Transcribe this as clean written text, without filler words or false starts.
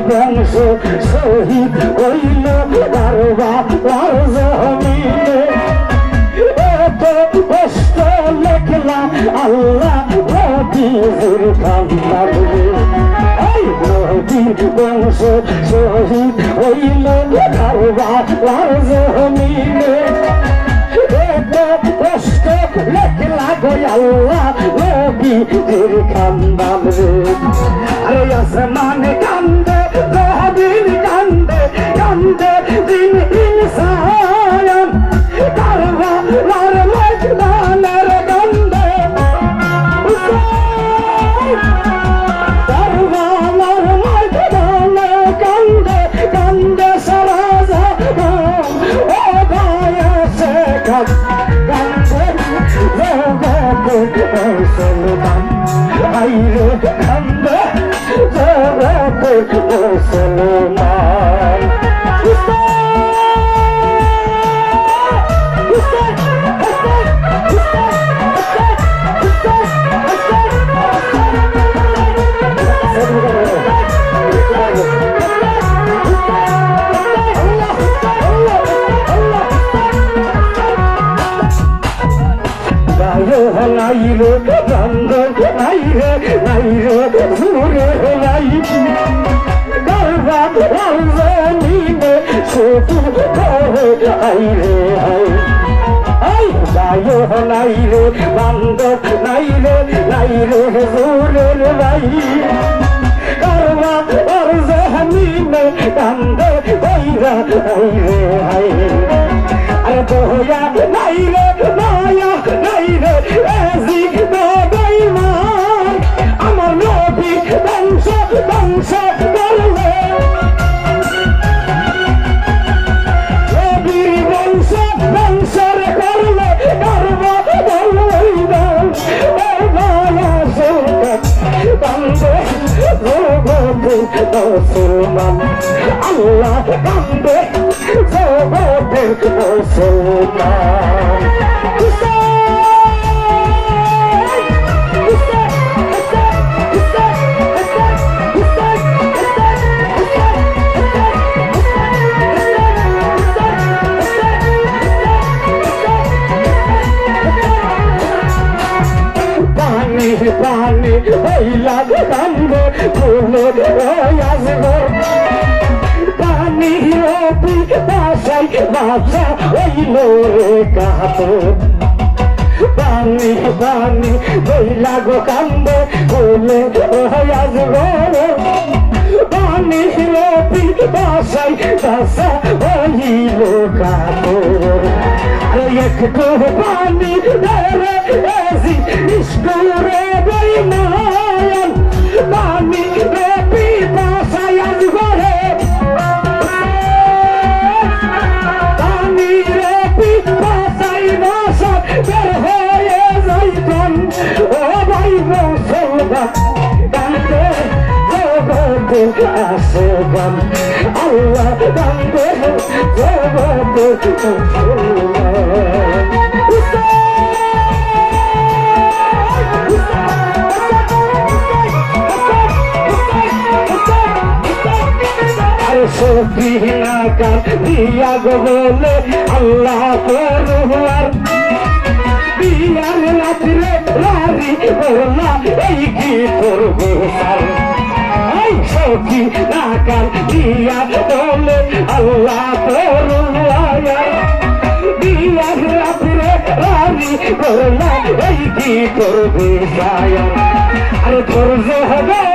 বংশ শহীদ হইল কারবার জমিনে এত কষ্ট লেখলা আল্লাহ নবীর কান্দারে এই নবীর বংশ শহীদ হইল কারবার জমিনে এত কষ্ট লেখলা গো আল্লাহ নবীর কান্দারে আরে আসমানে কান্দে রহবীর কান্দে কান্দে দিন ইনসান কারবালার ময়দানের কান্দে কারবালার ময়দানে কান্দে কান্দে সারা জাহান ও গায়েছে কান্দে জগতে মুসলমান আইরে কান্দে জগতে মুসলমান নাইরে কান্দ নাইরে নাইরে সুরে নাই গর্বাত রাজনীনে শুধু করে আইরে আই গায় নাইরে কান্দ নাইরে নাইরে সুরে নাই গর্বাত রাজনীনে কান্দ কইরা আইরে আই আরে দয়া নাইরে মায়া নাইরে এজি বেঈমান আমার নবী বংশ বংশ করলে নবী বংশ বংশের করলে গর্ব বলবেন ও মায়া সুলতান বান্দে জগতে মুসলমান আল্লাহ বান্দে জগতে মুসলমান পানি হইলা কান্দে ফুলে আসবো পানি রবি বাসাই বাসা হইল রে কাতো পানি পানি হইলা গো কান্দে ফুলে আসবো পানি রবি বাসাই বাসা হইল কাতো একটু পানি ধরে এসি নিষ্ঠুরে বেঈমান পানি রে পিপাসায় আসগরে পানি রে পিপাসায় বাসা বের হয়ে যাইতাম ও ভাই মুসলমান কান্দে জগতে আসবান আল্লাহ কান্দে জগতে দিয়া গো বলে আল্লাহ করুয়ার বিয়ার রাত্রে রারি বলা এই কি করবো সার এই সখী নাকাল দিয়া বলে আল্লাহ করুয়ার বিয়ার রাত্রে রারি বলা এই কি করবো সার আরে তোর হবে